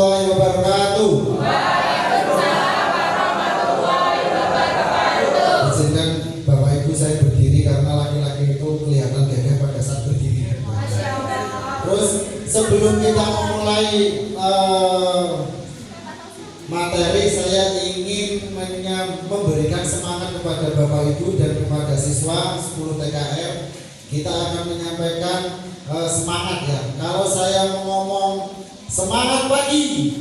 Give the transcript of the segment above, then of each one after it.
warahmatullahi wabarakatuh. Waalaikumsalam warahmatullahi wabarakatuh. Izinkan Bapak Ibu saya berdiri karena laki-laki itu kelihatan gagah pada saat berdiri. Masya Allah. Terus sebelum kita memulai materi, saya ingin memberikan semangat kepada Bapak Ibu dan kepada siswa 10 TKR. Kita akan menyampaikan semangat ya. Kalau saya mau ngomong semangat pagi,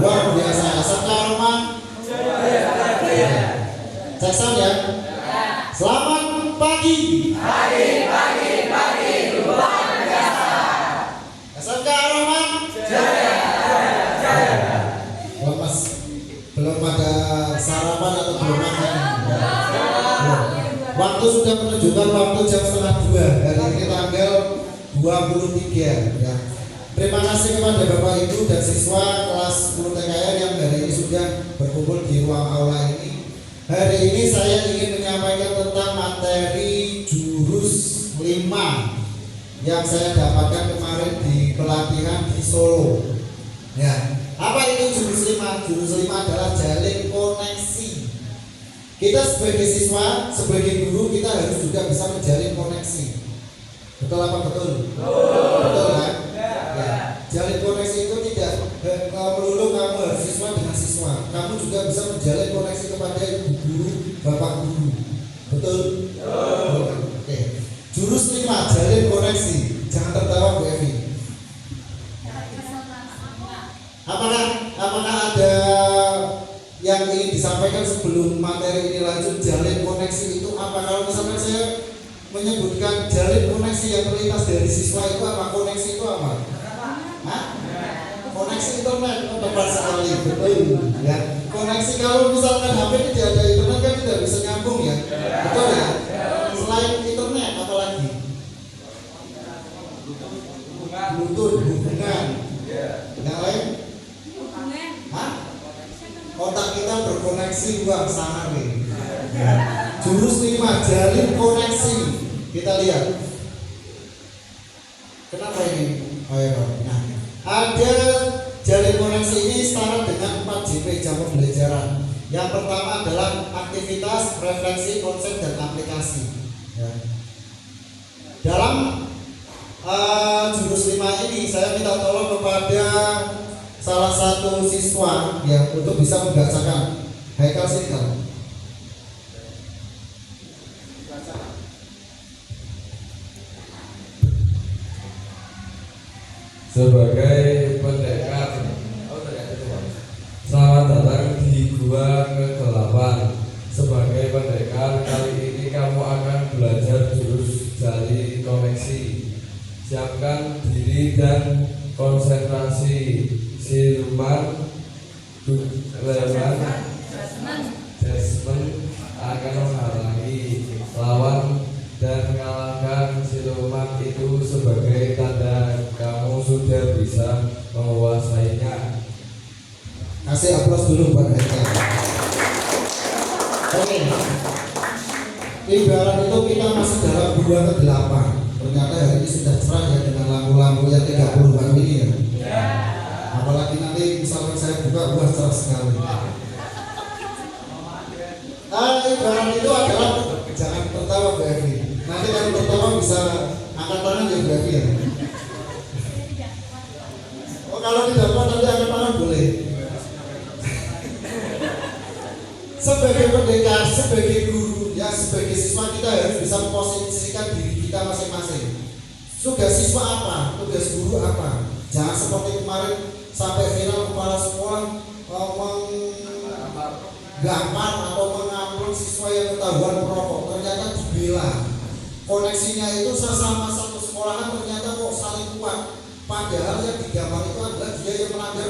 luar biasa. Sekarang ceksan ya. Selamat pagi. Pagi, luar biasa. SMK Ar-Rahman. Belum ada sarapan atau belum makan. Waktu sudah menunjukkan waktu jam 1:30. Hari ini tanggal 23 ya. Terima kasih kepada Bapak Ibu dan siswa kelas 10 TKR yang hari ini sudah berkumpul di ruang aula ini. Hari ini saya ingin menyampaikan tentang materi jurus 5 yang saya dapatkan kemarin di pelatihan di Solo. Ya, apa itu jurus 5? Jurus 5 adalah jalin koneksi. Kita sebagai siswa, sebagai guru, kita harus juga bisa menjalin koneksi. Betul apa betul? Betul kan? Ya. Jalin koneksi itu tidak melulu kamu harus siswa dengan siswa. Kamu juga bisa menjalin koneksi kepada ibu guru, bapak guru. Betul? Betul. Oke. Jurus 5, jalin koneksi. Jangan tertawa Bu Evi. Apakah ada yang ingin disampaikan sebelum materi ini lanjut? Jalin koneksi itu apa? Kalau misalkan saya menyebutkan jalin koneksi yang terlintas dari siswa itu apa? Koneksi itu apa? Hah? Koneksi internet, tepat sekali, betul ya. Koneksi kalau misalkan HP tidak ada internet kan tidak bisa nyambung ya, betul ya. Selain internet apa lagi? Bluetooth, hubungan. Yang lain? Hah? Otak kita berkoneksi uang sangat nih. Jurus 5, jalin koneksi. Kita lihat. Kenapa ini? Nah, ada jalin koneksi ini setara dengan 4 JP, jam pembelajaran. Yang pertama adalah aktivitas, referensi, konsep, dan aplikasi. Ya. Dalam jurus 5 ini saya minta tolong kepada salah satu siswa ya untuk bisa membacakan. Haikal Sikal. Sebagai pendekar, selamat datang di gua ke-8. Sebagai pendekar, kali ini kamu akan belajar jurus jalin koneksi. Siapkan diri dan konsentrasi. Siluman Jasmine akan menghalangi lawan dan mengalahkan siluman itu sebagai tanda kamu sudah bisa menguasainya. Kasih aplaus dulu buat Haikal. Oke. Ibarat itu kita masih dalam gua ke-8. Ternyata hari ini sudah cerah ya dengan lampu-lampu yang 30-an ini ya. Apalagi nanti misalkan saya buka, wah cerah sekali. Ibarat itu adalah, jangan tertawa Bu Evi. Nanti kalau tertawa bisa angkat tangan ya Bu Evi ya. Oh kalau tidak mau nanti angkat tangan boleh. Sebagai pendekar, sebagai guru, ya sebagai siswa kita harus bisa memposisikan diri kita masing-masing. Tugas siswa apa? Tugas guru apa? Jangan seperti kemarin sampai final kepala sekolah menggampar atau mengambil siswa yang ketahuan merokok, ternyata dibela. Koneksinya itu sesama satu sekolahan ternyata kok saling kuat. Padahal yang digambar itu adalah dia yang melanggar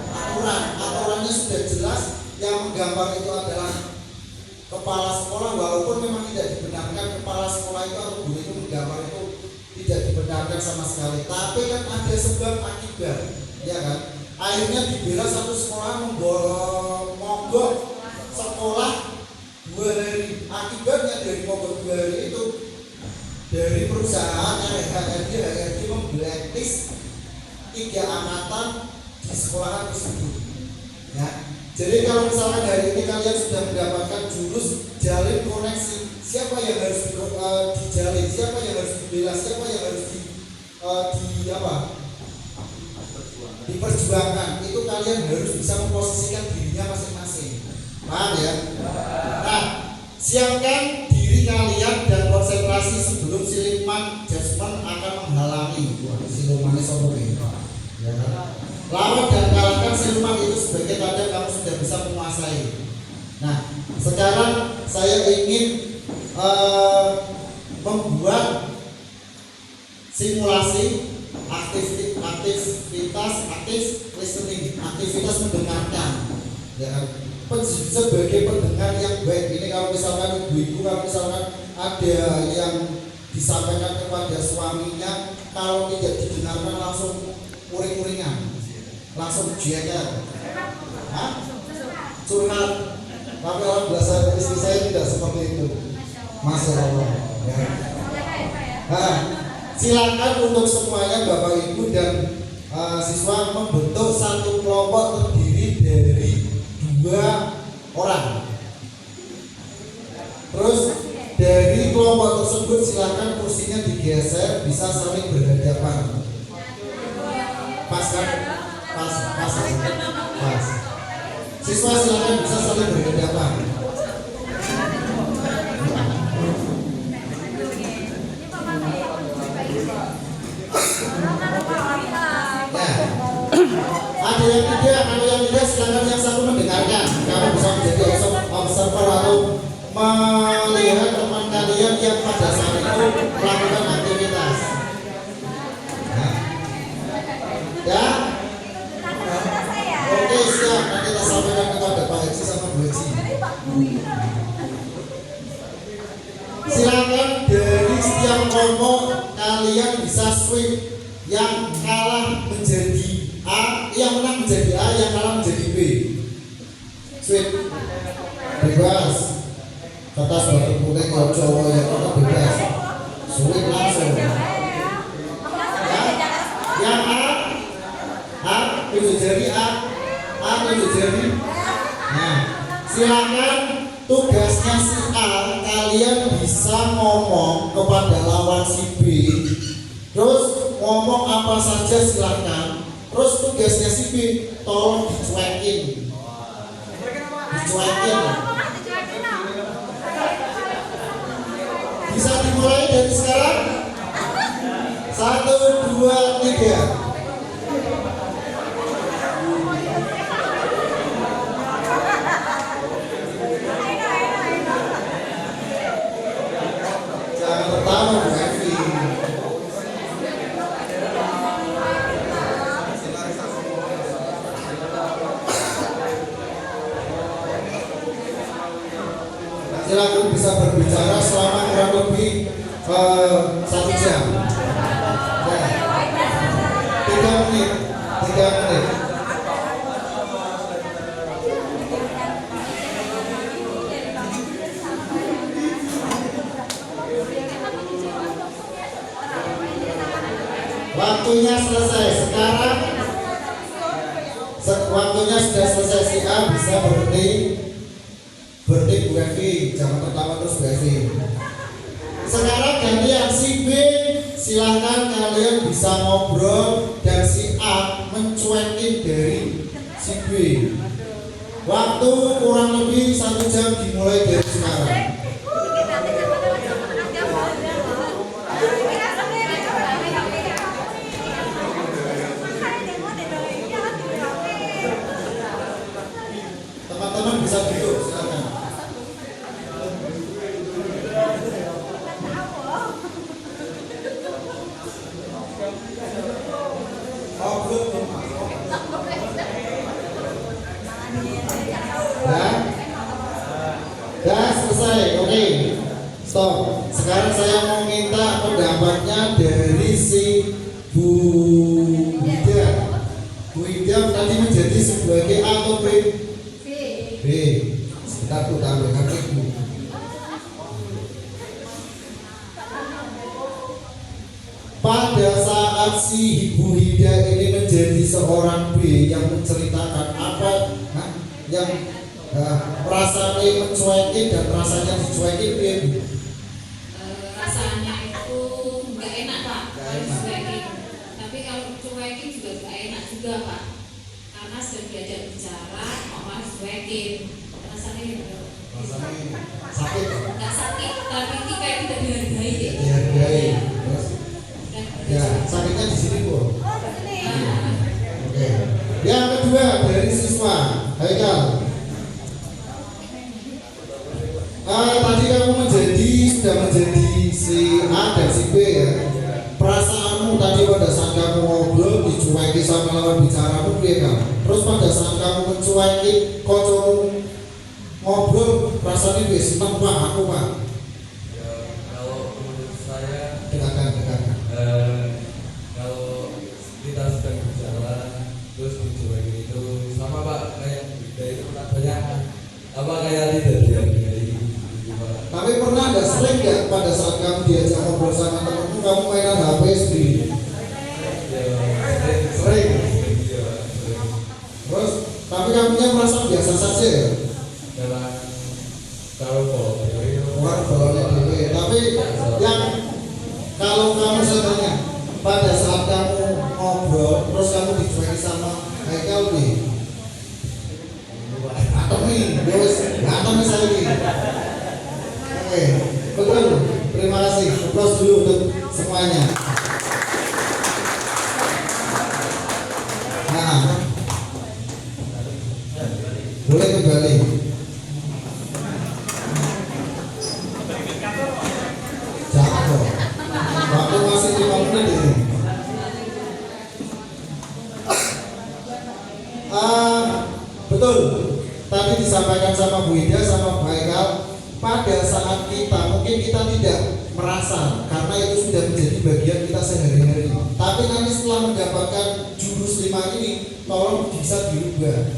aturan. Aturannya sudah jelas. Yang menggambar itu adalah kepala sekolah, walaupun memang tidak dibenarkan kepala sekolah itu atau guru itu menggambar itu tidak dibenarkan sama sekali. Tapi kan ada sebab akibat, ya kan? Akhirnya dibela satu sekolah mogok sekolah 2 hari. Akibatnya dari mogok 2 hari itu dari perusahaan HRD memblacklist 3 angkatan di sekolahan tersebut. Ya. Jadi kalau misalkan hari ini kalian sudah mendapatkan jurus jalin koneksi, siapa yang harus dijalin, siapa yang harus dibela, siapa yang harus diperjuangkan, itu kalian harus bisa memposisikan dirinya masing-masing. Paham ya? Nah, siapkan diri kalian dan konsentrasi sebelum siluman jasman akan menghalangi. Silumannya sopo ya kan? Lawan dan kalahkan siluman itu sebagai tanda kamu sudah bisa menguasai. Nah, sekarang saya ingin membuat simulasi aktivitas listening, aktivitas mendengarkan. Ya, sebagai pendengar yang baik. Ini kalau misalkan ibu-ibu, kalau misalkan ada yang disampaikan kepada suaminya, kalau tidak didengarkan langsung uring-uringan, langsung jeker, curhat. Tapi orang bahasa istri saya tidak seperti itu. Masya Allah. Ya. Nah, silakan untuk semuanya Bapak Ibu dan siswa membentuk satu kelompok terdiri dari 2 orang. Terus dari kelompok tersebut silakan kursinya digeser, bisa saling berhadapan. Pas kan? Pas. Siswa silakan bisa saling berhadapan. Ada yang tidak silakan yang satu mendengarkan. Kamu bisa menjadi observer atau melihat teman kalian yang pada saat itu melakukan aktivitas. Ya. Oke, siap. Nanti kita sampaikan kepada Pak Haji sama Bu Haji. Silakan dari setiap kelompok kalian bisa swing, yang kalah menjadi A, yang menang menjadi A, yang kalah menjadi B. Swing bebas. Kata suatu kuning kalau cowok yang itu bebas. Swing langsung. Yang A tunjuk jari A tunjuk jari. Nah, silakan tugasnya si A, kalian bisa ngomong kepada lawan si B. Terus ngomong apa saja silakan. Terus tugasnya si B, tolong dicuekin. Bisa dimulai dari sekarang. 1, 2, 3. Jangan pertama Bu Evi. Silakan bisa berbicara selama kurang lebih 1 jam. Ya. 3 menit. Waktunya selesai. Sekarang waktunya sudah selesai. Si A bisa berhenti Bu Evi, jangan pertama terus Bu Evi. Sekarang gantian si B, silahkan kalian bisa ngobrol dan si A mencuekin dari si B. Waktu kurang lebih 1 jam dimulai dari sekarang. Teman-teman bisa duduk, silakan. Dah selesai, oke. Stop. Sekarang saya mau minta pendapatnya dari si Bu Ida. Bu Ida tadi menjadi sebagai A atau B? B. Sebentar tuh tambah Bu. Pada saat saat si Ibu Hida ini menjadi seorang B yang menceritakan apa yang rasanya mencuekin dan rasanya dicuekin dia Bu? Rasanya itu nggak enak Pak kalau dicuekin. Tapi kalau cuekin juga nggak enak juga Pak. Karena sudah diajak bicara, kok malah cuekin. Rasanya Sakit nggak sakit, tapi ini kayak tidak dihargai. dihargai. Terus ya sakitnya di sini Bu. Oke. Yang kedua dari siswa Haikal. Tadi kamu sudah menjadi si A dan si B ya. Perasaanmu tadi pada saat kamu ngobrol dicuekin sama lawan bicaramu ya kan. Terus pada saat kamu mencuekin kocokmu ngobrol rasanya dia senang Pak, aku Pak. Ya, kalau menurut saya Dengarkan. kalau kita sedang berjalan terus dicuekin itu sama Pak, kayak itu banyak apa kayak tidak dihargai gitu, Pak. Tapi pernah ada sering nggak pada saat kamu diajak ngobrol sama temenmu kamu mainan HP sendiri? Ya, Sering. Iya, sering. Terus tapi kamunya merasa biasa saja ya? Dalam kalau Bukan bolanya dulu. Tapi yang kalau kamu sebenarnya pada saat kamu ngobrol terus kamu dicuekin sama Haikal nih. Atau misalnya ini. Oke, betul. Terima kasih. Applause dulu untuk semuanya. Nah, boleh kembali. Jangan dong. Waktu masih 5 menit ini. Betul. Tadi disampaikan sama Bu Ida sama Bu Haikal, pada saat mungkin kita tidak merasa karena itu sudah menjadi bagian kita sehari-hari. Tapi nanti setelah mendapatkan jurus 5 ini, tolong bisa dirubah.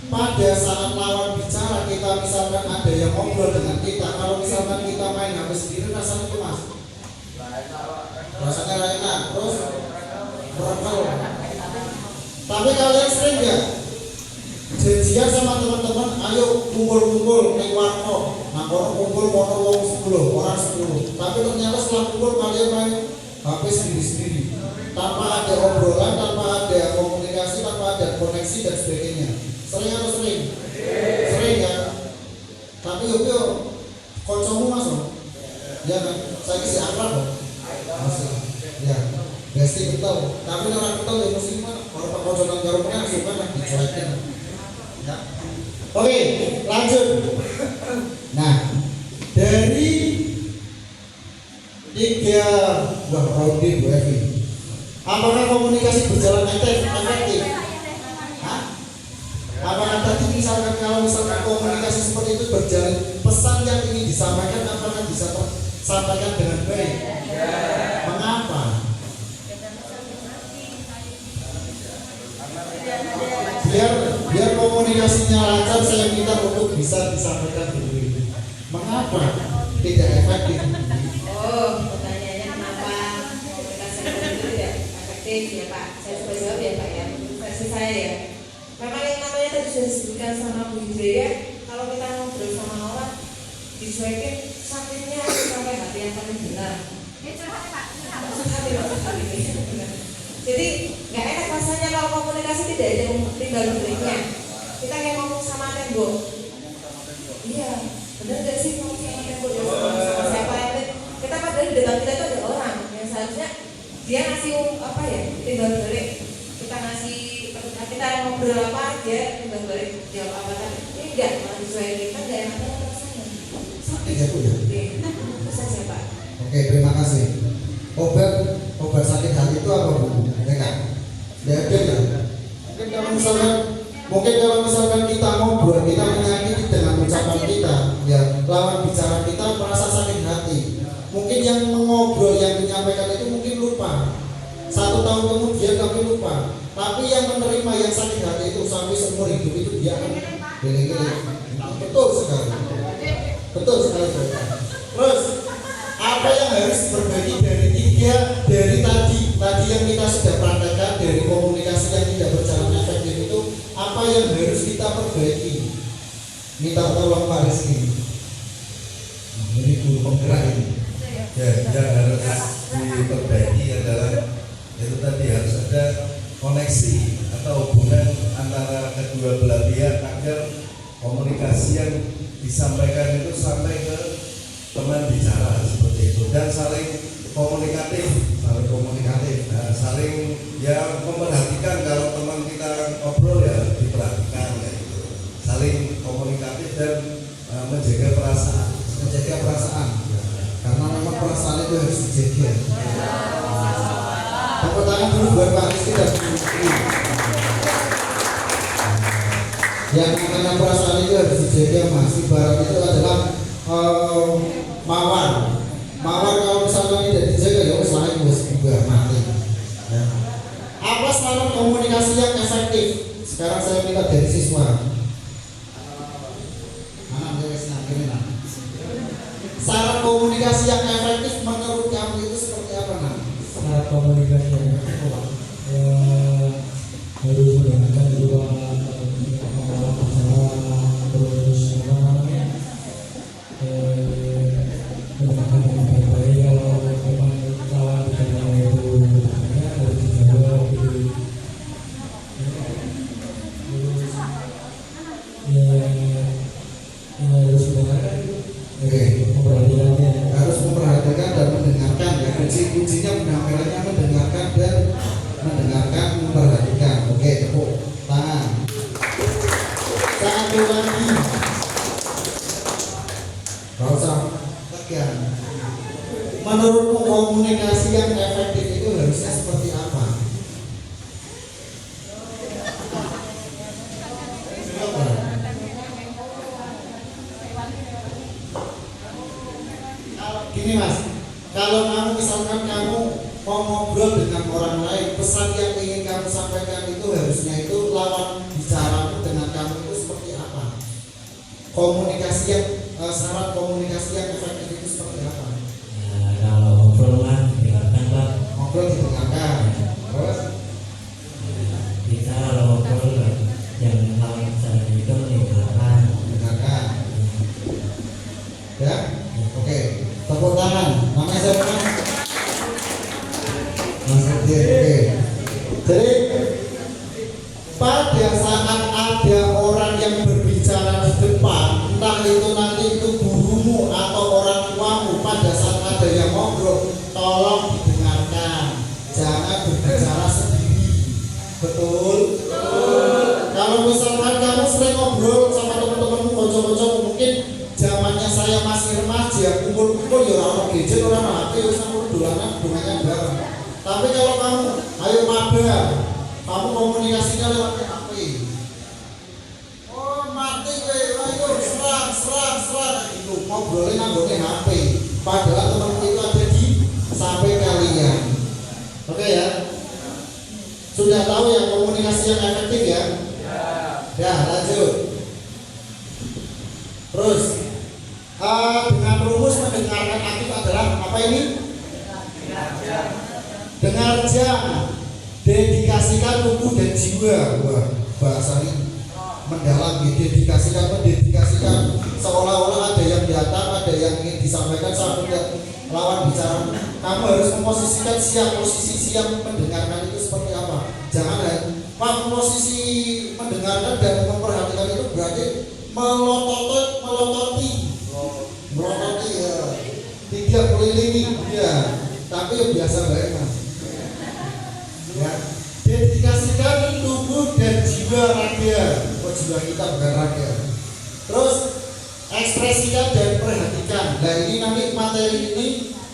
Pada saat lawan bicara kita misalkan ada yang ngobrol dengan kita, kalau misalkan kita main HP sendiri rasanya itu Mas, rasanya enak, terus berekal. Tapi kalian sering nggak janjian sama teman-teman, ayo kumpul-kumpul naik warkop, nah orang kumpul motor wong 10 orang 10, tapi ternyata setelah kumpul kalian main HP sendiri-sendiri, tanpa ada obrolan, tanpa ada komunikasi, tanpa ada koneksi dan sebagainya. Sering atau sering? Sering kan? Tapi yuk koncomu masuk, ya kan? Saya kisi akrab loh, masih, ya. Besti betul, tapi orang betul ya mesti mana? Kalau pak konconan garumnya suka nak dicuekin. Ya. Oke, lanjut. Nah, dari 3 buah Rodi Bu Evi, apakah komunikasi berjalan efektif? Hah? Apakah tadi misalkan kalau misalkan komunikasi seperti itu berjalan, pesan yang ingin disampaikan apakah bisa tersampaikan dengan baik? Mengapa? Biar komunikasinya lancar, saya minta untuk bisa disampaikan dulu. Mengapa tidak efektif? Oh, pertanyaannya kenapa komunikasi itu tidak efektif ya Pak? Saya coba jawab ya Pak ya, versi saya ya. Memang yang namanya tadi sudah disebutkan sama Bu Hidayah, kalau kita ngobrol sama orang dicuekin sakitnya sampai hati yang paling benar. Jadi nggak enak rasanya kalau komunikasi tidak ada timbal baliknya. Kita kayak ngomong sama tembok. Iya, benar nggak sih ngomong sama tembok ya sama siapa yang kita padahal di dekat kita itu ada orang yang seharusnya dia ngasih apa ya timbal balik. Kita ngasih kita ngobrol apa dia timbal balik jawab apa kan? Ini enggak malah dicuekin kita nggak enak banget rasanya. Sakit ya Bu ya? Itu saja Pak. Oke, terima kasih. Obat sakit hati itu apa Bu? Ya kan? Ya ada ya. Mungkin kalau misalkan kita ngobrol, kita menyakiti dengan ucapan kita, ya lawan bicara kita merasa sakit hati. Mungkin yang mengobrol, yang menyampaikan itu mungkin lupa. 1 tahun kemudian kami lupa. Tapi yang menerima yang sakit hati itu sampai seumur hidup itu dia akan gini-gini. Betul sekali. Betul sekali. Terus apa yang harus berbagi dari 3 dari tadi yang kita sudah praktekkan dari komunikasi yang tidak berjalan efektif itu apa yang harus kita perbaiki? Minta tolong Pak Rizky. Nah, ini guru penggerak ini. Ya, yang harus diperbaiki adalah itu tadi harus ada koneksi atau hubungan antara kedua belah pihak agar komunikasi yang disampaikan itu sampai ke teman bicara seperti itu dan saling komunikatif, nah, saling ya memperhatikan kalau teman kita ngobrol ya diperhatikan ya gitu. Saling komunikatif dan menjaga perasaan. Karena memang perasaan itu harus dijaga. Tepuk tangan dulu buat Pak Rizky dan Bu Rizky. Yang namanya perasaan itu harus dijaga Mas. Ibarat itu adalah mawar. Mawar kalau misalnya tidak dijaga ya selain juga mati. Ya. Apa saran komunikasi yang efektif? Sekarang saya minta dari siswa. Saran komunikasi yang efektif menurut kamu itu seperti apa, Nak? Saat komunikasi yang harus mendengarkan juga masalah terus mendengarkan dengan baik-baik kalau memang lawan bicaranya itu bertanya harus dijawab gitu. Terus harus mendengarkan. Oke. Memperhatikannya. Harus memperhatikan dan mendengarkan ya. Kuncinya benar-benarnya mendengarkan dan memperhatikan. Oke, tepuk tangan. Satu lagi. Gak usah tegang. Menurutmu komunikasi yang efektif itu harusnya seperti apa? Gini Mas, kalau kamu misalkan kamu mau ngobrol dengan orang lain, pesan yang ingin kamu sampaikan itu harusnya itu lawan bicaramu dengan kamu itu seperti apa? Komunikasi yang syarat komunikasi yang efektif itu seperti apa? Ya, kalau ngobrol kan dengarkan Pak. Ngobrol didengarkan. Terus Kita kalau ngobrol yang lawan bicara itu mendengarkan. dengarkan. Ya? Oke. Tepuk tangan. Namanya siapa? Mas Adi. Oke. Jadi pada saat ada orang yang berbicara di depan, entah itu nanti itu gurumu atau orang tuamu, pada saat ada yang ngobrol, tolong didengarkan. Jangan berbicara sendiri. Betul? Kalau misalkan kamu sering ngobrol sama teman-temanmu, kocok-kocok, mungkin zamannya saya masih remaja, kumpul-kumpul ya orang gadget, orang HP, ya sama dolanan bunganya bareng. Tapi kalau kamu, ayo maba, kamu komunikasinya lewat HP. Oh mati gue, ayo serang, itu ngobrolin anggone HP. Padahal teman itu ada di sampai kalian. Oke ya? Sudah tahu ya komunikasi yang efektif ya? Ya, lanjut. Terus dengan rumus mendengarkan aktif adalah apa ini? Dengar jam, dedikasikan tubuh dan jiwa. Wah, bahasa ini mendalam. Mendedikasikan seolah-olah ada yang datang, ada yang ingin disampaikan sampai lawan bicara. Kamu harus memposisikan posisi siap mendengarkan itu seperti apa. Jangan posisi mendengarkan dan memperhatikan itu berarti melototi ya, tidak kelilingi ya, tapi yang biasa baik Mas ya. Dedikasikan tubuh dan jiwa raga, jiwa kita bukan raga. Terus ekspresikan dan perhatikan. Nah ini nanti materi ini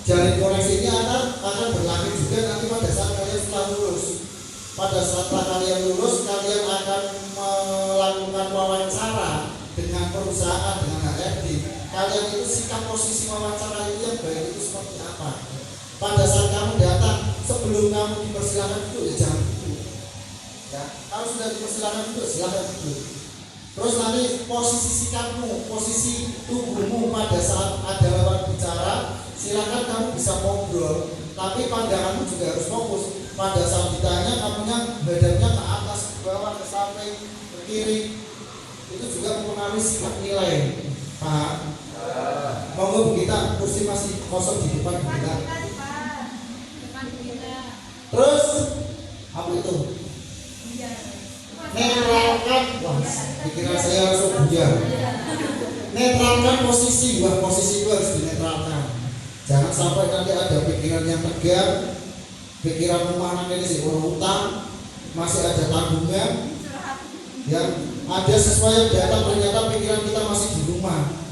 jaring koneksi ini akan berlanjut juga nanti pada saat kalian setelah lulus. Pada saat kalian lulus, kalian akan melakukan wawancara dengan perusahaan, dengan HRD. Kalian itu sikap posisi wawancara itu yang baik itu seperti apa? Pada saat kamu datang, sebelum kamu dipersilakan duduk ya jangan duduk. Ya, kalau sudah dipersilakan duduk silakan duduk. Terus nanti posisi sikapmu, posisi tubuhmu pada saat ada lawan bicara, silakan kamu bisa ngobrol, tapi pandanganmu juga harus fokus. pada saat ditanya kamunya badannya ke atas, ke bawah, ke samping, ke kiri, itu juga mempengaruhi sikap nilai. Paham? Monggo Bu Gita, kursi masih kosong di depan Bu Gita. Terus apa itu? Netralkan, wah, pikiran saya langsung bujang. Netralkan posisi, wah posisi itu harus dinetralkan. Jangan sampai nanti ada pikiran yang tegang, pikiran rumah ini sih utang, masih ada tanggungan, yang ada sesuai yang datang ternyata pikiran kita masih di rumah.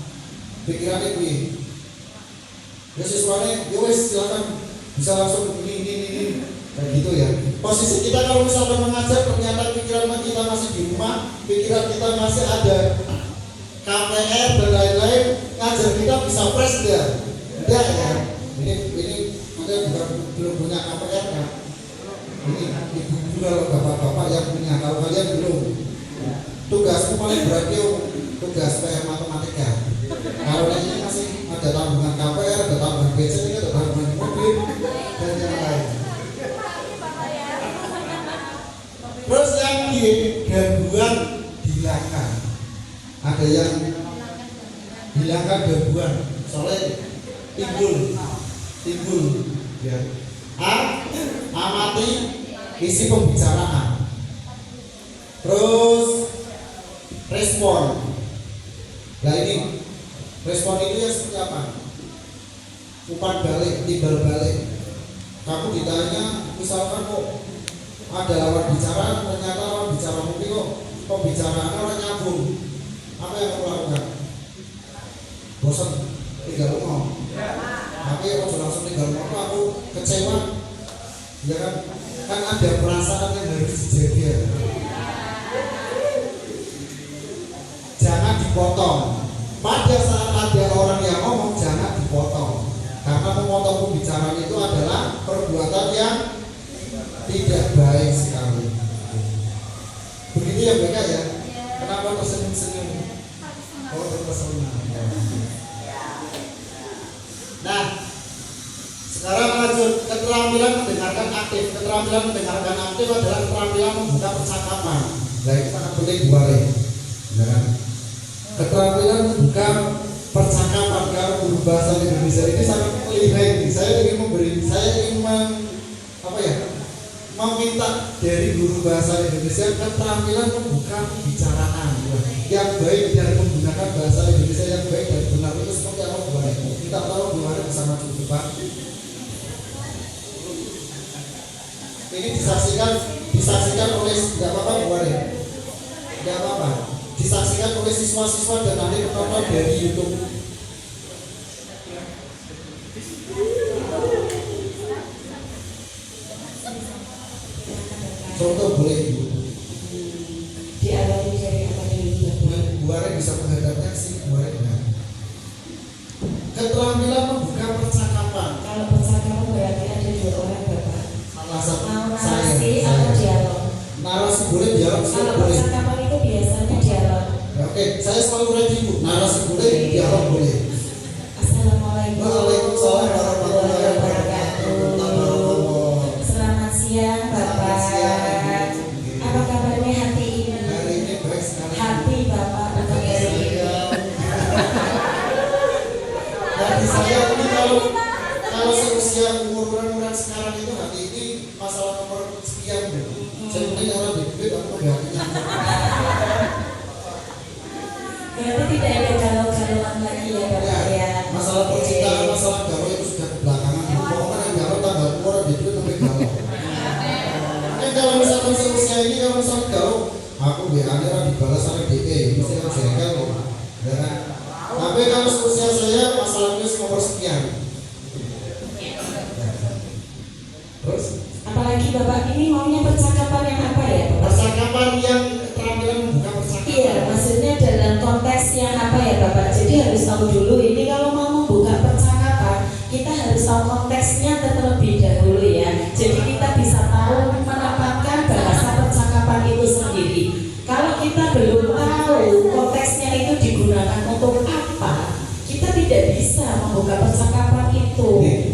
Pikiran ini, ya sesuai, ya wes silakan bisa langsung ini kayak gitu ya. Posisi kita kalau misalkan mengajar ternyata pikiran kita masih di rumah, pikiran kita masih ada KPR dan lain-lain, ngajar kita bisa fresh enggak ya. Ini kita juga belum punya KPR kan. Ini ibu kalau bapak-bapak yang punya, kalau kalian belum, tugasmu paling berat itu tugas PR matematika. Kalau ini masih ada tanggungan KPR, ada tanggungan BC, ada tanggungan mobil dan yang lain. Terus yang gangguan dihilangkan. Ada yang hilangkan gangguan, soalnya timbul ya. Amati isi pembicaraan. Terus respon. Nah ini respon itu yang seperti apa? Umpan balik, timbal balik. Kamu ditanya, misalkan kok ada lawan bicara, ternyata lawan bicara mungkin kok pembicaraannya orang nyambung. Apa yang kamu lakukan? Bosan, tinggal ngomong. Tapi kalau langsung tinggal ngomong, aku kecewa. Ya kan ada perasaan yang harus dijaga. Jangan dipotong. Pada saat ada orang yang ngomong, jangan dipotong. Karena memotong pembicaraan itu adalah perbuatan yang tidak baik sekali. Begitu ya mereka ya. Kenapa tersenyum-senyum? Oh terpesona. Nah, sekarang lanjut keterampilan mendengarkan aktif. Keterampilan mendengarkan aktif adalah keterampilan membuka percakapan. Nah itu sangat penting buat keterampilan membuka percakapan. Kalau guru bahasa Indonesia ini sangat penting. Saya ingin meminta dari guru bahasa Indonesia keterampilan membuka pembicaraan yang baik dan menggunakan bahasa Indonesia yang baik dan benar. Itu seperti apa Bu Ari? Kita tahu Bu Ari bersama di depan. Ini disaksikan oleh, tidak apa-apa Bu Ari, tidak apa-apa, disaksikan oleh siswa-siswa dan nanti penonton dari YouTube. Contoh boleh Ibu. Diawali dari apa dulu? Bu Ari bisa menghadapnya sih Bu Ari. Keterampilan membuka percakapan. Kalau percakapan berarti ada dua orang Bapak. Salah satu Mau saya. narasi atau dialog? Narasi boleh, dialog Kalau boleh. percakapan itu biasanya dialog. Oke, saya selalu ready Bu. Narasi boleh, dialog boleh. Assalamualaikum Waalaikumsalam warahmatullahi wabarakatuh. Selamat siang Bapak. Apa kabarnya hati ini? Hari ini baik sekali. Hati Bapak untuk hari ini. Hati saya ini kalau seusia umuran sekarang itu hati ini masalah nomor sekian Bu. Saya mungkin orang duit aku udah hatinya. Berarti tidak ada galau-galauan lagi ya Bapak ya. Masalah percintaan, masalah galau itu sudah belakangan. Pokoknya yang galau tanggal umur duit sampai galau. Kalau misalkan seusia ini kalau misalkan galau, aku WA-nya dibalas sampai DP, mesti kan jengkel kok. Ya kan? Tapi kalau seusia saya masalahnya nomor sekian. Terus? Apalagi Bapak ini maunya percakapan yang apa ya Bapak? Percakapan yang keterampilan membuka percakapan. Iya, maksudnya dalam konteks yang apa ya Bapak? Jadi harus tahu dulu ini kalau mau membuka percakapan, kita harus tahu konteksnya terlebih dahulu ya. Jadi kita bisa tahu menempatkan bahasa percakapan itu sendiri. Kalau kita belum tahu konteksnya itu digunakan untuk apa, kita tidak bisa membuka percakapan itu.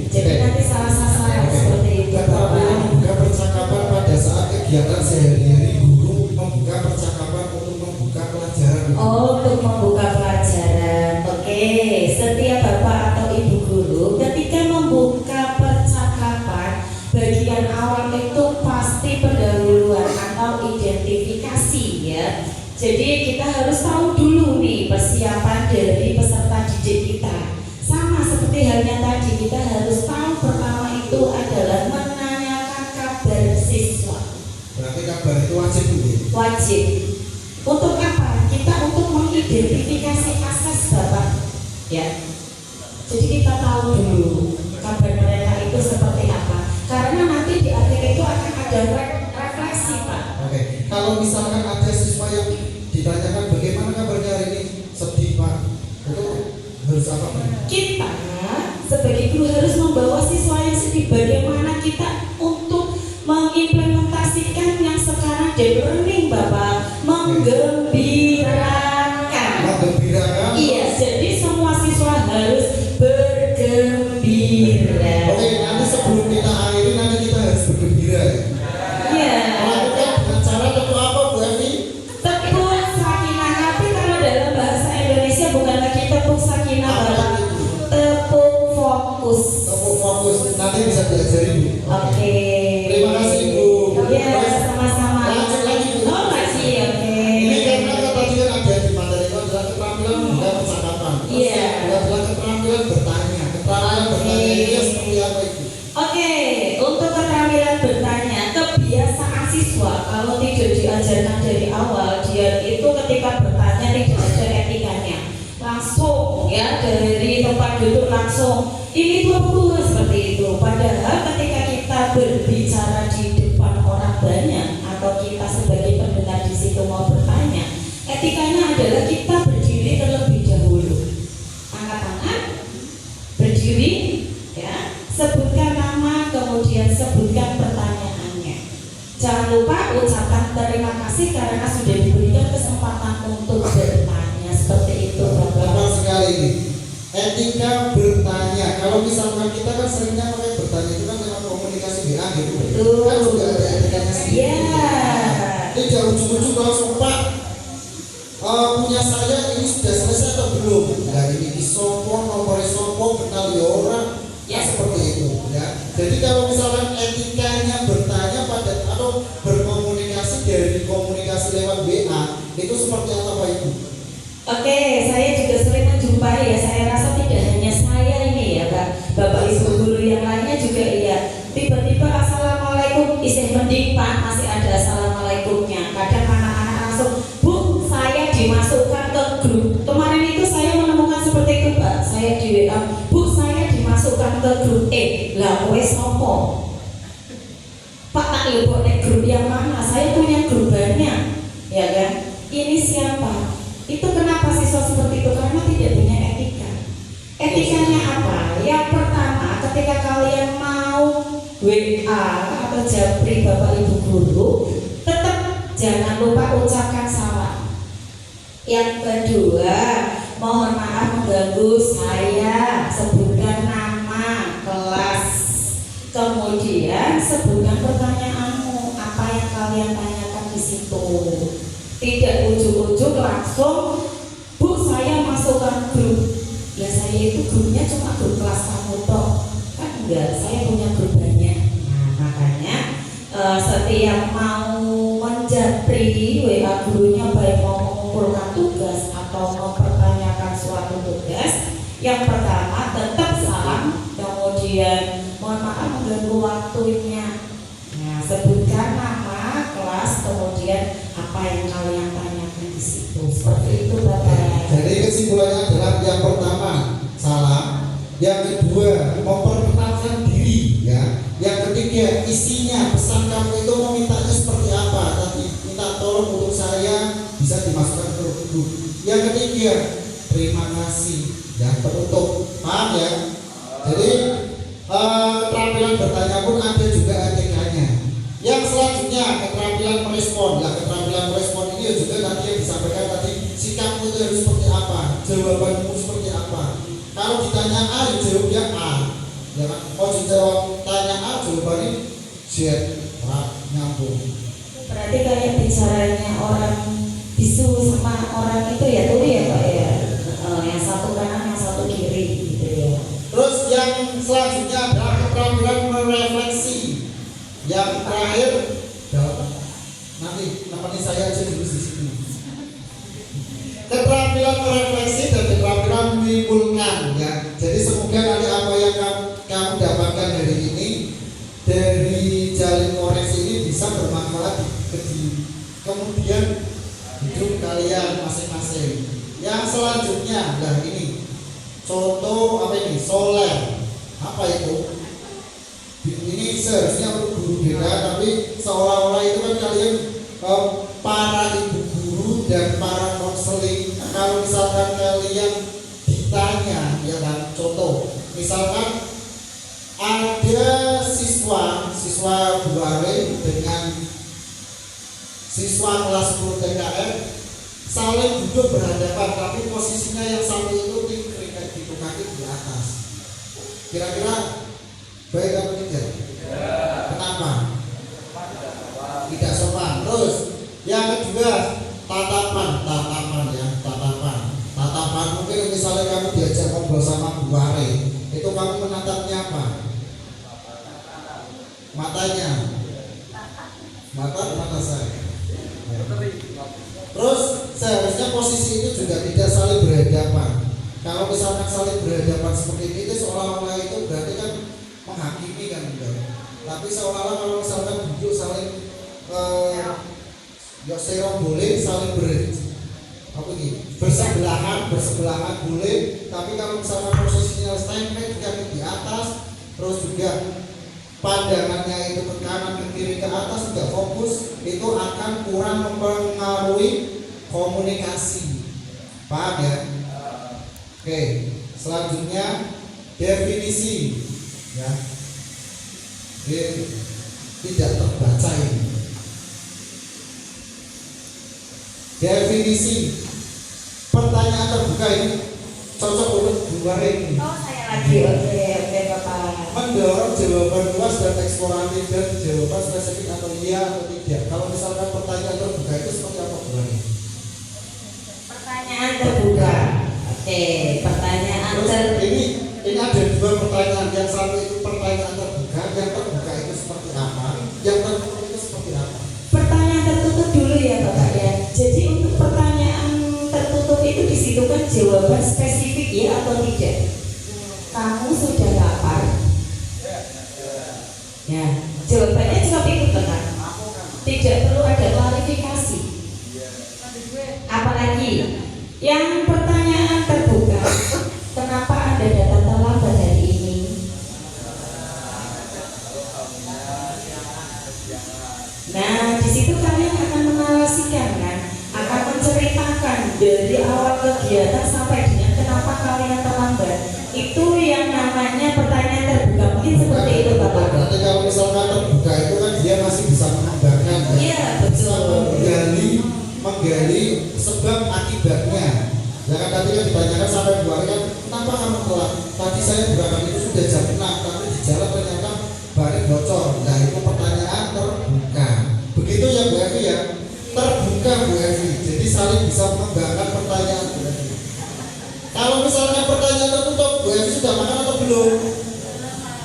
Jadi nanti salah sasaran seperti itu Keterampilan Bapak. membuka percakapan kegiatan sehari-hari guru membuka percakapan untuk membuka pelajaran. Oh, untuk membuka pelajaran. Oke, setiap bapak atau ibu guru ketika membuka percakapan, bagian awal itu pasti pendahuluan atau identifikasi ya. Jadi kita harus tahu dulu nih persiapan dari peserta didik kita. Sama seperti halnya tadi, kita harus tahu pertama itu adalah menanyakan kabar siswa. Berarti kabar itu wajib dulu. Wajib. Untuk apa? Kita untuk mengidentifikasi akses bapak, ya. Jadi kita tahu dulu kabar mereka itu seperti apa. Karena nanti di akhir itu akan ada refleksi, Pak. Oke, kalau misalkan ada siswa yang ditanyakan bagaimana kabarnya hari ini, sedih Pak, itu harus apa Pak? Kita sebagai guru harus membawa siswa yang sedih. Bagaimana kita untuk mengimplementasikan yang sekarang jadi learning, Bapak, menggembirakan. Menggembirakan. Iya, jadi semua siswa harus bergembira. Oke, nanti sebelum kita akhiri nanti kita harus bergembira ya. Iya. Melakukan dengan cara tepuk apa Bu Evi? Tepuk sakinah, tapi kalau dalam bahasa Indonesia bukan lagi tepuk sakinah, Bapak. Tepuk fokus. Tepuk fokus. Nanti bisa diajari Bu. Oke. Terima kasih Bu. Iya, Terus, sama-sama. lanjut lagi Bu. Oh, masih oke. Ini karena tadi kan ada di materi itu adalah keterampilan membuka percakapan. Terus Iya. yang kedua adalah keterampilan bertanya. Keterampilan Oke. bertanya ini seperti apa Ibu? Oke, untuk keterampilan bertanya, kebiasaan siswa kalau tidak diajarkan dari awal, dia itu ketika bertanya tidak ada etikanya, langsung ya dari tempat duduk langsung ini tuh seperti itu. Padahal ketika kita berbicara di depan orang banyak atau kita sebagai pendengar di situ mau bertanya, etikanya adalah kita berdiri terlebih dahulu, angkat tangan, berdiri, ya. Sebutkan nama, kemudian sebutkan pertanyaannya. Jangan lupa ucapkan terima kasih karena sudah diberikan kesempatan untuk bertanya. Seperti itu, Tepat Bapak. sekali ini. Etika bertanya. Kalau misalkan kita kan seringnya pakai bertanya itu kan lewat komunikasi WA gitu. Betul. Kan juga ada etikanya sendiri. Iya. Ini jangan ujuk-ujuk langsung Pak. Punya saya ini sudah selesai atau belum? Nah ini sopo, nomor sopo, kenal ya orang. Ya seperti itu ya. Jadi kalau misalkan etikanya bertanya pada atau berkomunikasi dari komunikasi lewat WA itu seperti apa Pak Ibu? Oke, saya juga sering menjumpai ya. Saya rasa tidak hanya saya ini ya, Pak. Bapak Ibu guru yang lainnya juga iya. Tiba-tiba assalamualaikum, isih mending Pak masih ada assalamualaikumnya. Kadang anak-anak langsung, Bu, saya dimasukkan ke grup. Kemarin itu saya menemukan seperti itu, Pak. Saya di WA, Bu, saya dimasukkan ke grup lah kowe sopo? Pak, tak lupa nek grup yang mana? Saya punya grup banyak, ya kan? Ini siapa? Itu kenapa siswa seperti itu? Karena tidak punya etika. Etikanya apa? Yang pertama, ketika kalian mau WA atau japri Bapak Ibu guru, tetap jangan lupa ucapkan salam. Yang kedua, mohon maaf mengganggu saya, sebutkan nama, kelas. Kemudian sebutkan pertanyaanmu, apa yang kalian tanyakan di situ. Tidak ujuk-ujuk langsung, Bu, saya masukkan grup. Ya saya itu grupnya cuma grup kelas kamu toh. Kan enggak, saya punya grup banyak. Nah makanya setiap mau menjapri WA gurunya, baik mau mengumpulkan tugas atau mempertanyakan suatu tugas, yang pertama tetap salam, kemudian mohon maaf mengganggu waktunya. Nah, sebutkan nama, kelas, kemudian apa yang kalian tanyakan di situ. Seperti itu, Bapak. Jadi kesimpulannya adalah yang pertama salam, yang kedua memperkenalkan diri, ya. Yang ketiga isinya pesan kamu itu mau mintanya seperti apa? Tadi minta tolong untuk saya bisa dimasukkan ke grup. Yang ketiga terima kasih, ya penutup. Paham ya? Jadi keterampilan bertanya pun ada juga etikanya. Yang selanjutnya keterampilan merespon. Nah, keterampilan merespon ini juga nanti yang disampaikan tadi, sikapmu itu harus seperti apa, jawabanmu seperti apa. Kalau ditanya A, ya jawabnya A. Ya kan? Kalau dijawab tanya A, jawabannya Z, nyambung. Berarti kayak bicaranya orang bisu sama orang itu ya tuli ya Pak ya. Yang satu kanan, yang satu kiri gitu ya. Terus yang selanjutnya adalah keterampilan merefleksi. Yang terakhir, nanti namanya saya aja dulu di sini. Keterampilan merefleksi dan keterampilan menyimpulkan ya. Jadi semoga nanti apa yang kamu dapatkan dari ini, dari jalin koreksi ini bisa bermanfaat di kemudian hidup kalian masing-masing. Yang selanjutnya, nah ini contoh apa ini? Soler. Apa itu? Ini seharusnya untuk guru BK, tapi seolah-olah itu kan kalian para ibu guru dan para konseling. Kalau misalkan kalian ditanya, ya kan, contoh, misalkan ada siswa Buare dengan siswa kelas 10 TKR saling duduk berhadapan, tapi posisinya yang satu itu gitu, kaki di atas. Kira-kira baik atau tidak? Kenapa? Tidak sopan. Terus yang kedua, tatapan ya, tatapan. Mungkin misalnya kamu diajak ngobrol sama Bu Are, itu kamu menatapnya apa? Matanya. Mata saya. Terus seharusnya posisi itu juga tidak saling berhadapan. Kalau misalkan saling berhadapan seperti ini, itu seolah-olah itu berarti kan menghakimi kan enggak. Tapi seolah-olah kalau misalkan duduk saling ya serong boleh, saling bersebelahan boleh, tapi kalau misalkan posisinya standing kaki di atas, terus juga pandangannya itu ke kanan, ke kiri, ke atas tidak fokus, itu akan kurang mempengaruhi komunikasi. Paham ya? Oke, selanjutnya definisi ya. Tidak terbaca ini. Definisi pertanyaan terbuka ini cocok untuk luar ini. Oh saya lagi, oke Bapak. Mendorong jawaban luas dan eksploratif dan jawaban spesifik atau iya atau tidak. Kalau misalkan pertanyaan terbuka itu seperti apa bulannya? Pertanyaan terbuka. Oke, pertanyaan ini ada dua pertanyaan. Yang satu itu pertanyaan terbuka, yang terbuka itu seperti apa? Yang tertutup itu seperti apa? Pertanyaan tertutup dulu ya Bapak ya. Jadi untuk pertanyaan tertutup itu di situ kan jawaban spesifik ya atau tidak. Kamu sudah lapar? Ya, jawabannya cuma itu kan. Tidak perlu ada klarifikasi. Apalagi yang pertanyaan terbuka, kenapa Anda datang terlambat hari ini? Nah, di situ kalian akan menarasikan kan, akan menceritakan dari awal kegiatan sampai dengan kenapa kalian terlambat. Itu yang namanya pertanyaan terbuka. Mungkin seperti itu Bapak. Berarti kalau misalkan terbuka itu kan dia masih bisa mengembangkan. Iya betul. Menggali sebab akibatnya. Ya kan tadi kan ditanyakan sampai 2 hari kan, kenapa kamu telat? Tadi saya berangkat itu sudah jam 6, tapi di jalan ternyata ban bocor. Nah itu pertanyaan terbuka. Begitu ya Bu Evi ya, terbuka Bu Evi. Jadi saling bisa mengembangkan pertanyaan Bu Evi. Kalau misalnya pertanyaan tertutup, Bu Evi sudah makan atau belum?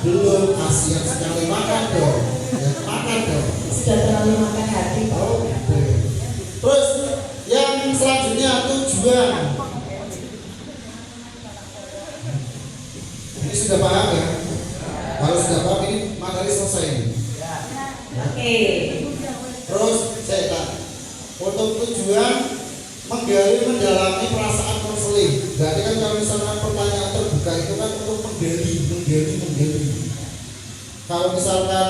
Belum, kasihan sekali, makan dong. Ya, makan dong. Sudah terlalu makan hati Pak. Oh, terus yang selanjutnya tujuan. Ini sudah paham ya? Kalau sudah paham ini materi selesai ini. Oke. Terus saya tanya, untuk tujuan menggali mendalami perasaan konseling. Berarti kan kalau misalkan pertanyaan terbuka itu kan untuk menggali. Kalau misalkan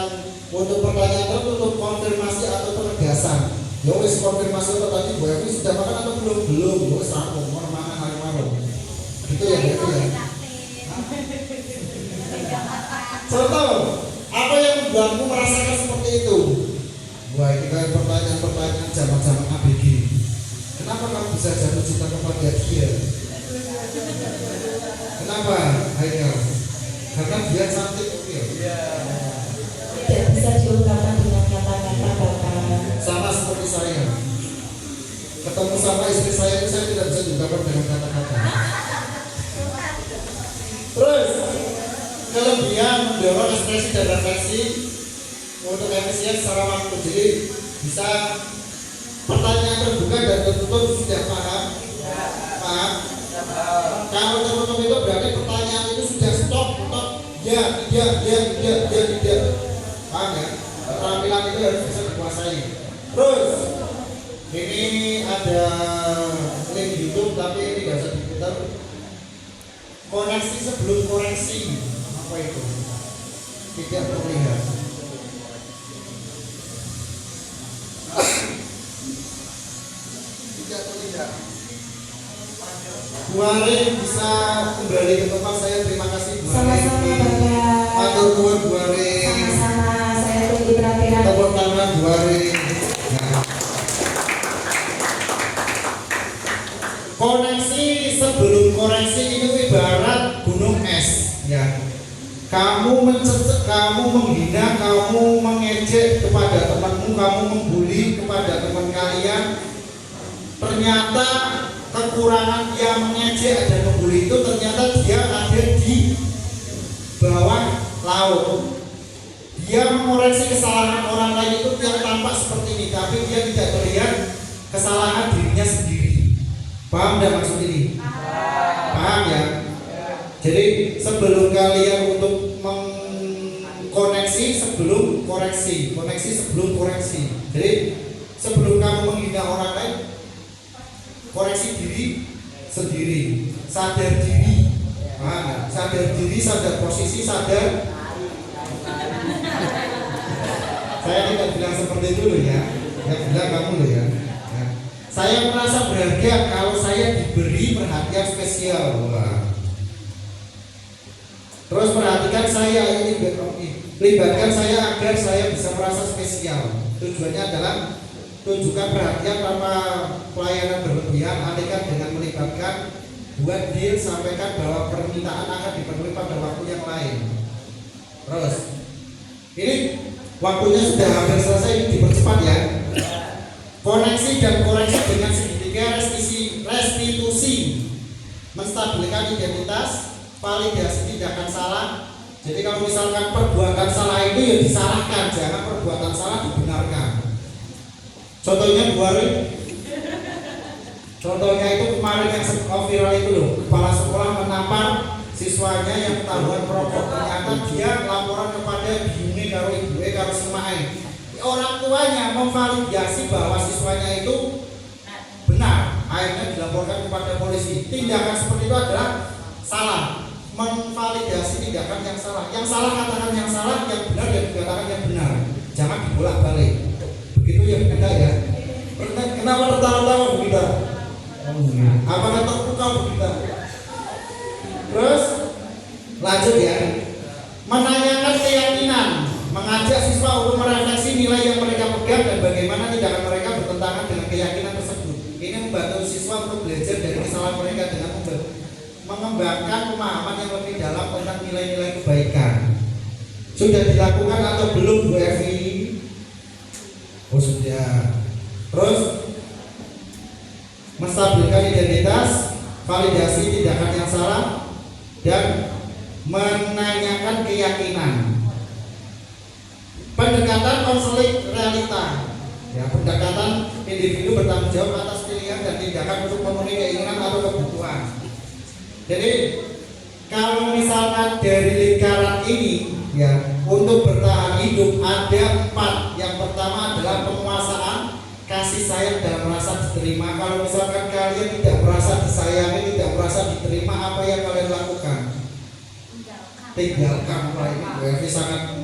untuk pertanyaan tertutup konfirmasi atau penegasan. Ya wis konfirmasi atau tadi Bu Evi sudah makan atau belum? Belum. Wis rampung, mau makan hari malam. Gitu ya Bu Evi ya. Contoh, apa yang membuatmu merasakan seperti itu? Wah ini kan pertanyaan zaman ABG. Kenapa kamu bisa jatuh cinta kepada dia? Kenapa? Haikal? Karena dia cantik, oke? Tidak bisa diungkapkan dengan kata-kata Bapak. Sama saya. Ketemu sama istri saya itu saya tidak bisa diungkapkan dengan kata-kata. Terus kelebihan mendorong ekspresi dan refleksi untuk efisien secara waktu. Jadi bisa pertanyaan terbuka dan tertutup sudah paham? Paham? Kalau tertutup itu berarti pertanyaan itu sudah stop. Ya, tidak. Paham ya? Keterampilan itu harus bisa dikuasai. Terus ini ada link YouTube tapi ini tidak usah diputar. Koneksi sebelum koreksi, apa itu? Tidak terlihat. Tidak terlihat. Bu Arin bisa kembali ke tempat saya. Terima kasih Bu Arin. Sama-sama Bapak. Atur nuwun Bu Arin. Sama-sama, saya tunggu terakhir. Tepuk tangan Bu Arin. Nah. Koneksi sebelum koreksi itu ibarat gunung es, ya. Kamu mencecek, kamu menghina, kamu mengejek kepada temanmu, kamu membuli kepada teman kalian. Ternyata kekurangan dia mengejek dan membuli itu ternyata dia ada di bawah laut. Dia mengoreksi kesalahan orang lain itu yang tampak seperti ini, tapi dia tidak terlihat kesalahan dirinya sendiri. Paham tidak maksud ini? Paham ya? Jadi sebelum kalian untuk mengkoneksi sebelum koreksi, koneksi sebelum koreksi. Jadi sebelum kamu menghina orang lain, koreksi diri sendiri, sadar diri. Paham ya? Sadar diri, sadar posisi, sadar. Saya tidak bilang seperti itu loh ya. Saya bilang kamu loh ya. Saya merasa berharga kalau saya diberi perhatian spesial. Wah. Terus perhatikan saya ini, libatkan saya agar saya bisa merasa spesial. Tujuannya adalah tunjukkan perhatian tanpa pelayanan berlebihan. Alihkan dengan melibatkan, buat deal, sampaikan bahwa permintaan akan dipenuhi pada waktu yang lain. Terus ini waktunya sudah hampir selesai, ini dipercepat ya. Koneksi dan koreksi dengan segitiga restitusi, menstabilkan identitas, validasi tindakan salah. Jadi kalau misalkan perbuatan salah itu ya disalahkan, jangan perbuatan salah dibenarkan. Contohnya Bu Arin, contohnya itu kemarin yang viral itu loh, kepala sekolah menampar siswanya yang ketahuan perokok. Ternyata dia laporan kepada biune karo ibuke karo semae. Orang tuanya memvalidasi bahwa siswanya itu benar, akhirnya dilaporkan kepada polisi. Tindakan seperti itu adalah salah, memvalidasi tindakan yang salah. Yang salah katakan yang salah, yang benar ya dikatakan yang benar. Jangan dibolak-balik. Begitu ya Bu ya. Kenapa tertawa-tawa Bu Gita? Apakah terpukau Bu Gita? Terus lanjut ya. Menanyakan keyakinan, mengajak siswa untuk merefleksi nilai yang mereka pegang dan bagaimana tindakan mereka bertentangan dengan keyakinan tersebut. Ini membantu siswa untuk belajar dari kesalahan mereka dengan mengembangkan pemahaman yang lebih dalam tentang nilai-nilai kebaikan. Sudah dilakukan atau belum Bu Evi? Oh sudah. Terus menstabilkan identitas, validasi tindakan yang salah, dan menanyakan keyakinan. Pendekatan konseling realita, ya, pendekatan individu bertanggung jawab atas pilihan dan tindakan untuk memenuhi keinginan atau kebutuhan. Jadi kalau misalkan dari lingkaran ini, ya, untuk bertahan hidup ada 4. Yang pertama adalah penguasaan kasih sayang dan merasa diterima. Kalau misalkan kalian tidak merasa disayangi, tidak merasa diterima, apa yang kalian lakukan? Tinggalkan. Wah, ini Bu Evi sangat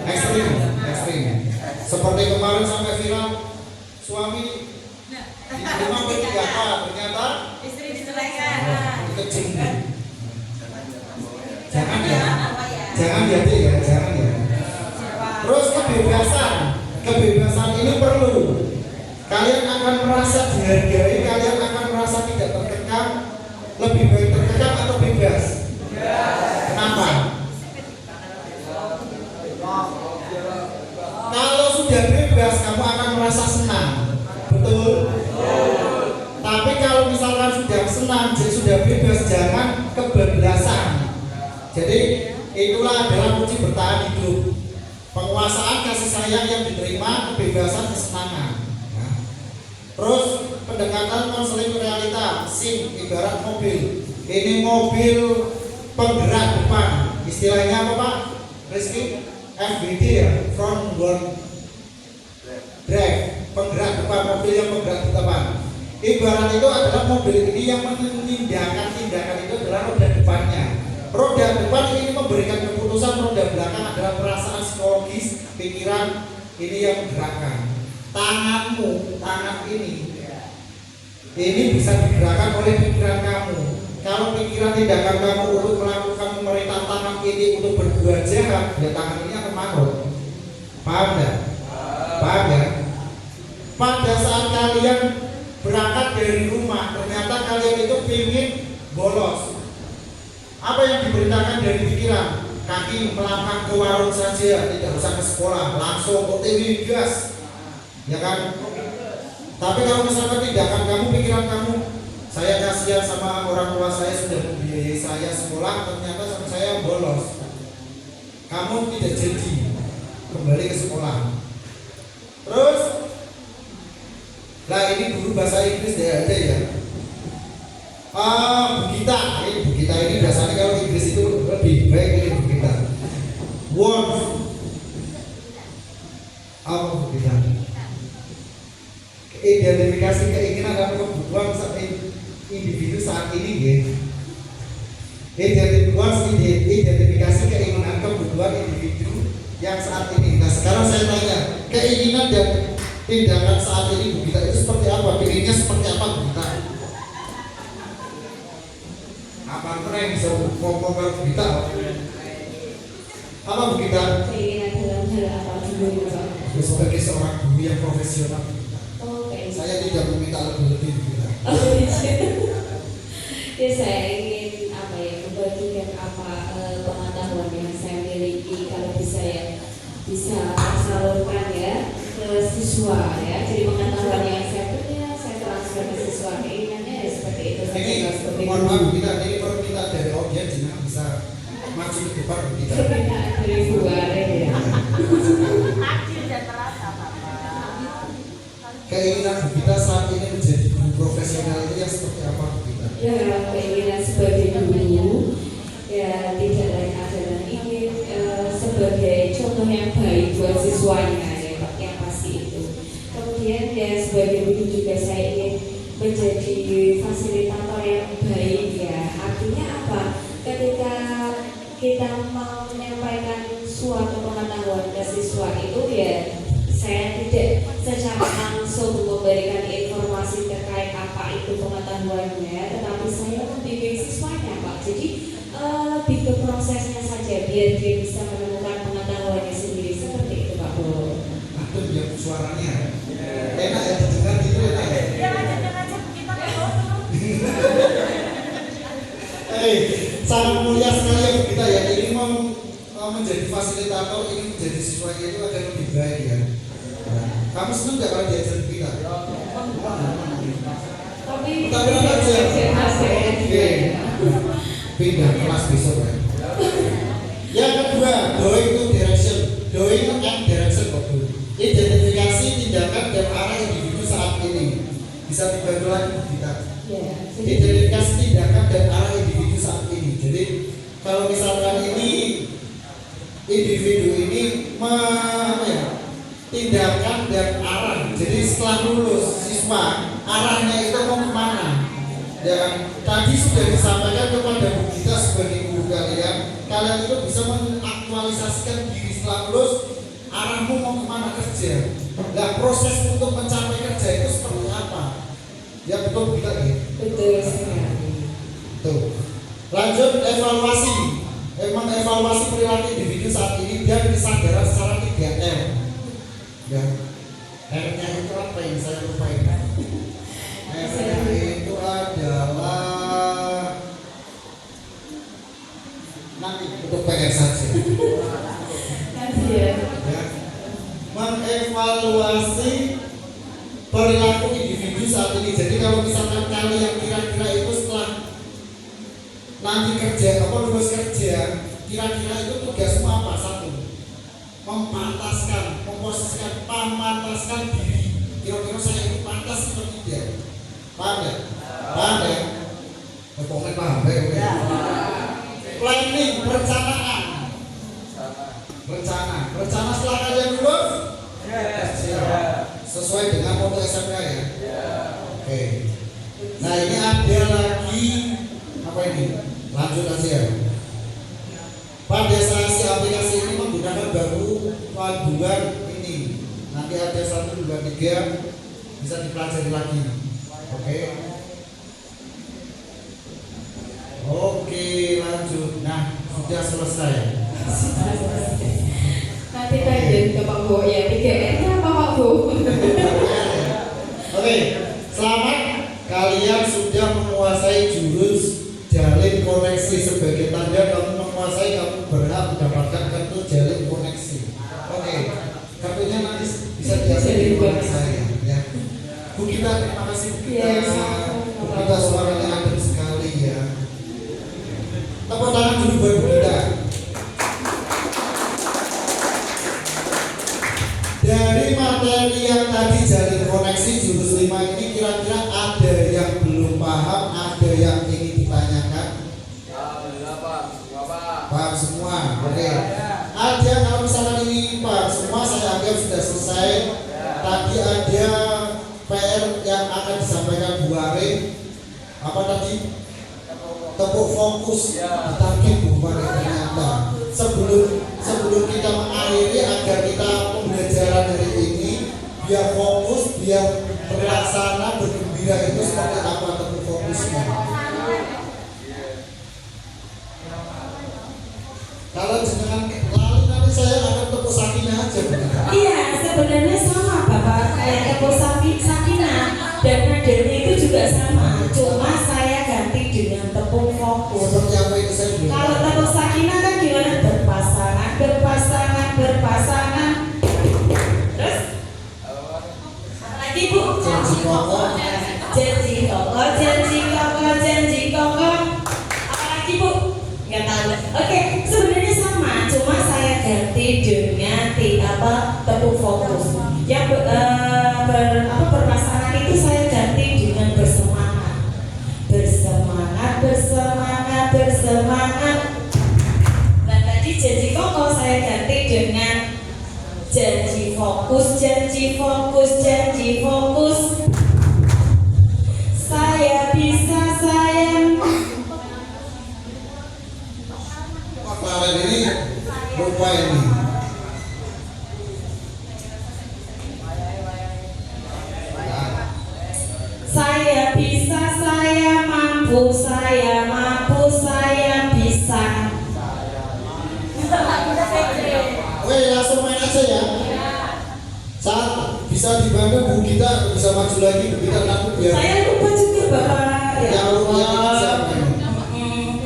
ekstrim. Seperti kemarin sampai viral suami di rumah bertiga, ternyata Istri diceraikan. kecil. Jangan ya, jangan ya. Terus kebebasan ini perlu. Kalian akan merasa dihargai, kalian akan merasa tidak terkekang. Lebih baik terkekang atau bebas? Kenapa? Kalau sudah bebas, kamu akan merasa senang, betul? Tapi kalau misalkan sudah senang, jadi sudah bebas, jangan kebablasan. Jadi itulah adalah kunci bertahan hidup. Penguasaan kasih sayang yang diterima, kebebasan, kesenangan. Nah. Terus pendekatan konseling realita, SIM ibarat mobil. Ini mobil penggerak depan. Istilahnya apa Pak Rizky? FBD ya, front wheel drive, penggerak depan, mobil yang penggerak di depan. Ibarat itu adalah mobil ini yang menindakkan tindakan itu adalah roda depannya. Roda depan ini memberikan keputusan, roda belakang adalah perasaan psikologis, pikiran ini yang menggerakkan. Tanganmu, tangan ini bisa digerakkan oleh pikiran kamu. Kalau pikiran tindakan kamu untuk melakukan memerintah tangan ini untuk berbuat jahat, ya tangan ini akan manut. Paham enggak? Paham ya? Pada saat kalian berangkat dari rumah, ternyata kalian itu ingin bolos. Apa yang diberitakan dari pikiran? Kaki melangkah ke warung saja, tidak usah ke sekolah, langsung OTW gas, ya kan? Tapi kalau misalkan tindakan kamu, pikiran kamu, saya kasihan sama orang tua saya sudah membiayai saya sekolah, ternyata sama saya bolos. Kamu tidak jadi kembali ke sekolah. Terus, nah ini guru bahasa Inggris dia ada ya. Bugita ini biasanya kalau Inggris itu lebih baik ini Bugita. Want apa Bugita? Identifikasi keinginan dan kebutuhan individu saat ini ya. Identifikasi keinginan kebutuhan individu yang saat ini. Nah sekarang saya tanya, keinginan dan tindakan saat ini Bugita itu seperti apa? Pilihnya seperti apa Bugita? Apa keren bisa ngomong Bugita? Apa Bugita? Keinginan dalam hal apa dulu Pak? Sebagai seorang guru yang profesional, saya tidak meminta lebih Bugita. Ya saya ingin apa ya, membagikan apa pengetahuan yang saya miliki kalau bisa ya bisa salurkan ya ke siswa ya. Jadi pengetahuan yang saya punya saya transfer ke siswa, keinginannya ya seperti itu. Ini mohon maaf Bugita, ini permintaan dari audiens jangan bisa maju ke depan Bugita. Permintaan dari luar ya. Keinginan Bugita saat ini menjadi guru profesional itu yang seperti apa Bugita? Ya keinginan sebagai guru ya tidak lain adalah ingin sebagai contoh yang baik buat siswanya ya Pak, yang pasti itu. Kemudian ya sebagai guru juga saya ingin menjadi fasilitator yang baik ya. Artinya apa? Ketika kita mau menyampaikan suatu pengetahuan ke siswa itu ya saya tidak secara langsung memberikan informasi terkait apa itu pengetahuannya, tetapi saya membimbing siswanya Pak. Jadi lebih ke prosesnya saja biar dia bisa menemukan pengetahuannya sendiri seperti itu Pak Bro. Aduh yang suaranya enak ya didengar gitu enak ya. Sangat mulia sekali ya Bugita ya. Ini mau menjadi fasilitator, ini menjadi siswanya itu akan lebih baik ya. Kamu senang nggak kalau diajar Bugita? Tapi Oke. Pindah kelas besok ya. Yang kedua, doing to direction. Doing and direction betul. Identifikasi tindakan dan arah individu saat ini. Bisa dibantu lagi Bugita. Identifikasi tindakan dan arah individu saat ini. Jadi kalau misalkan ini individu ini tindakan dan arah. Jadi setelah lulus siswa arahnya itu mau kemana? Dan tadi sudah disampaikan kepada Bugita sebagai guru kalian itu bisa mengaktualisasikan diri setelah lulus arahmu mau kemana kerja. Nah proses untuk mencapai kerja itu seperti apa? Ya betul Bugita ya? betul sekali. Tuh. Lanjut evaluasi. Emang evaluasi perilaku individu saat ini dan kesadaran secara 3M. Ya. R-nya itu apa yang saya lupain? R-nya itu adalah nanti untuk PR saja. Nanti ya. Ya. Mengevaluasi perilaku individu saat ini. Jadi kalau misalkan kalian kira-kira itu setelah nanti kerja apa lulus kerja, kira-kira itu tugasmu apa? Satu, memantaskan, memposisikan, memantaskan diri. Kira-kira saya itu pantas atau tidak? Paham ya? Paham ya? Pokoknya paham ya? Planning, perencanaan. Rencana setelah kalian lulus? Sesuai dengan foto SMK ya? Oke. Nah ini ada lagi apa ini? Lanjut aja. Pada sesi aplikasi ini menggunakan baru panduan ini. Nanti ada 1, 2, 3 bisa dipelajari lagi. Oke, lanjut. Nah, sudah selesai. Nanti lanjut ke Pak Bu ya. 3R-nya apa Pak Bu? Oke, selamat kalian sudah menguasai jurus jalin koneksi. Sebagai tanda kamu menguasai, kamu berhak mendapatkan kartu jalin koneksi. Oke, kartunya nanti bisa diambil di rumah saya ya. Bu Gita, terima kasih Bu Gita. Bu Gita suaranya adem sekali ya. Tepuk tangan dulu buat Bu Gita. Dari materi yang tadi jalin koneksi jurus 5 ini, kira-kira ada yang belum paham, ada yang ingin ditanyakan? Paham semua? Oke. Ada, kalau misalnya ini paham semua, saya anggap sudah selesai. Tadi ada PR yang akan disampaikan Bu Arin. Apa tadi? Tepuk fokus di target Bu Arin ternyata. Sebelum kita mengakhiri, agar kita pembelajaran hari ini biar fokus, biar terlaksana, bergembira, itu seperti apa tepuk fokusnya. Kalau jenengan lalu nanti saya akan tepuk sakinah aja. Iya, sebenarnya sama Bapak, kayak tepuk sakinah dan nadanya itu juga sama. Cuma saya ganti dengan tepuk fokus. Seperti apa itu saya belum. Kalau tepuk sakinah kan gimana? Berpasangan. Terus apa lagi Bu? Janji kokoh. Janji kokoh. Apa lagi Bu? Nggak tahu. Oke, sebenarnya sama, cuma saya ganti dengan tepuk fokus. Yang berpasangan itu saya ganti dengan bersemangat. Dan tadi janji kokoh saya ganti dengan janji fokus. Saya bisa sayang. Kemarin ini lupa ini. Saya bisa, saya mampu, saya bisa. Oke, langsung main aja ya. Saat bisa dibantu Bu Gita, bisa maju lagi Bu Gita, aku biar. Saya lupa juga Bapak. Yang lupa bisa main.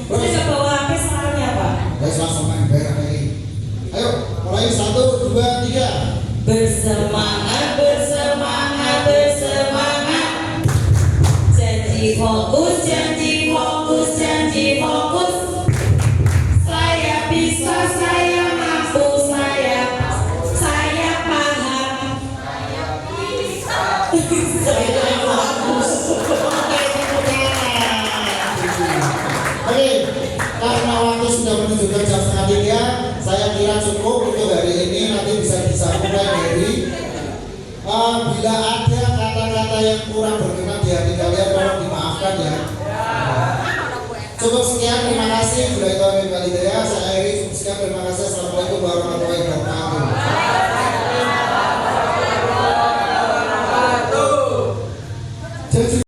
Saya nggak bawa HP soalnya Pak. Guys, langsung main bayar lagi. Ayo, mulai 1, 2, 3. Bersemangat. Janji fokus. Saya bisa, saya mampu, saya paham. Saya fokus. Oke, karena waktu sudah menunjukkan jam 2:30, saya kira cukup untuk hari ini. Nanti bisa disambung dari bila ada kata-kata yang kurang berkenan di hati kalian, tolong dimaafkan ya. Cukup sekian, terima kasih. Saya akhiri, cukup sekian, terima kasih. Assalamualaikum warahmatullahi wabarakatuh.